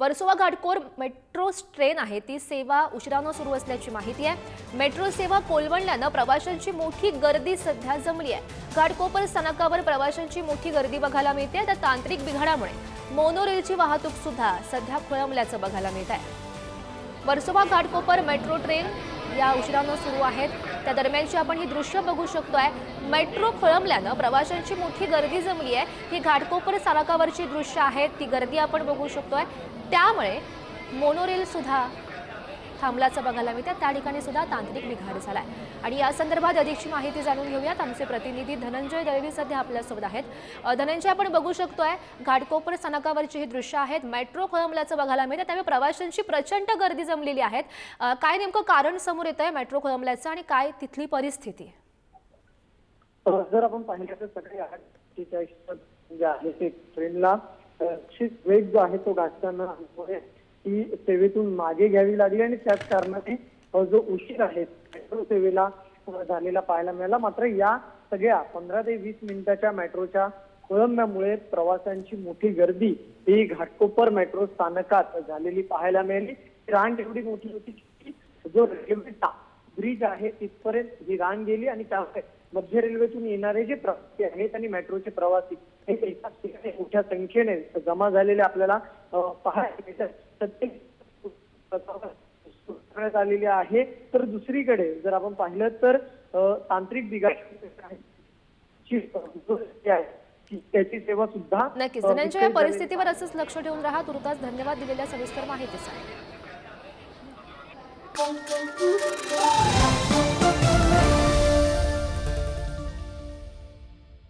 Versova Ghatkopar metro train आहे ती सेवा उशिरानं सुरू असल्याची माहिती आहे। मेट्रो सेवा कोलमडल्यानं प्रवाशांची मोठी गर्दी सध्या जमली आहे। घाटकोपर स्थानकावर प्रवाशांची मोठी गर्दी बघायला मिळते। तर तांत्रिक बिघाडामुळे मोनोरेलची वाहतूक सुद्धा सध्या खोळंबल्याचं बघायला मिळत आहे। वर्सोवा घाटकोपर मेट्रो ट्रेन या उशिरानं सुरू आहेत। त्या दरम्यानची आपण ही दृश्य बघू शकतोय। मेट्रो खोळंबल्यानं प्रवाशांची मोठी गर्दी जमली आहे। ही घाटकोपर स्थानकावरची दृश्य आहेत, ती गर्दी आपण बघू शकतोय। त्यामुळे मोनोरेल सुद्धा थांबल्याचं बघायला मिळतं। त्या ठिकाणी सुद्धा तांत्रिक बिघाड झालाय आणि या संदर्भात अधिकची माहिती जाणून घेऊयात। आमचे प्रतिनिधी धनंजय दळवी सध्या आपल्यासोबत आहेत। धनंजय, आपण बघू शकतोय घाटकोपर स्थानकावरची ही दृश्य आहेत। मेट्रो खोळंबल्याचं बघायला मिळतं, त्यामुळे प्रवाशांची प्रचंड गर्दी जमलेली आहे। काय नेमकं कारण समोर येतंय मेट्रो खोळंबल्याचं आणि काय तिथली परिस्थिती? जर आपण पाहिलं तर सकाळी 8:43 जे आहे ते ट्रेनला वेग जो आहे तो गाठताना ती सेवेतून मागे घ्यावी लागली आणि त्याच कारणाने जो उशीर आहे मेट्रो सेवेला झालेला पाहायला मिळाला। मात्र या सगळ्या 15 ते 20 मिनिटाच्या मेट्रोच्या खोळंबल्यामुळे प्रवाशांची मोठी गर्दी ही घाटकोपर मेट्रो स्थानकात झालेली पाहायला मिळाली। रांग एवढी मोठी होती की जो रेल्वेचा ब्रिज आहे तिथपर्यंत ही रांग गेली आणि त्यामुळे मध्य रेल्वेतून येणारे जे प्रवासी आहेत आणि मेट्रोचे प्रवासी हे एकाच ठिकाणी मोठ्या संख्येने जमा झालेले आपल्याला पाहायला मिळतात। आलेली आहे। तर दुसरीकडे जर आपण पाहिलं तर तांत्रिक बिघाड त्याची सेवा सुद्धा नक्कीच धनंजय, या परिस्थितीवर असंच लक्ष ठेवून राहा। तुर्तास धन्यवाद दिलेल्या सविस्तर माहितीसाठी।